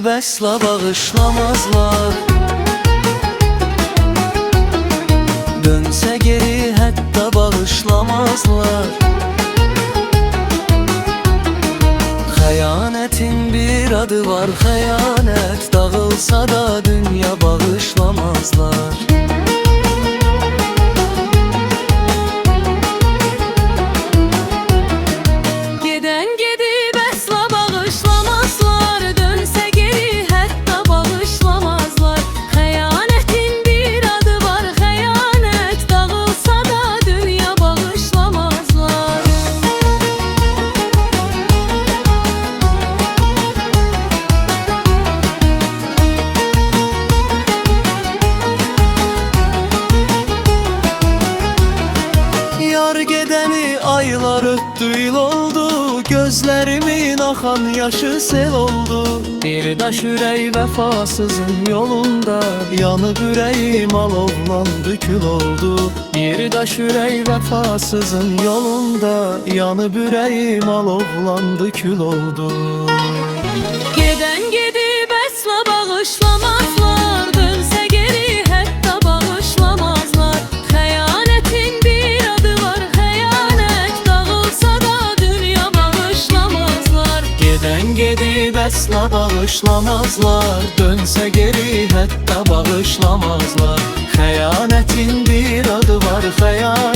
əsla bağışlamazlar. Dönsə geri hətta bağışlamazlar. Xəyanətin bir adı var, xəyanət. Dağılsa da dünya bağışlamazlar. Gedən gedib əsla bağışlamazlar. Dönsə geri hətta bağışlamazlar. Xəyanətin bir adı var, xəyanət. Dağılsa da dünya bağışlamazlar. Yar gedəni aylar ötdü, il oldu. Gözlərimin axan yaşı sel oldu. Bir daş ürək vəfasızın yolunda, yanıb ürəyim alovlandı, kül oldu. Bir daş ürək vəfasızın yolunda, yanıb ürəyim alovlandı, kül oldu. Gedən gedib əsla bağışlamazlar. Dönsə geri hətta bağışlamazlar. Xəyanətin bir adı var, xəyanət. Dağılsa da dünya bağışlamazlar. Gedən gedib əsla bağışlamazlar. Dönsə geri hətta bağışlamazlar. Xəyanətin bir adı var, xəyanət.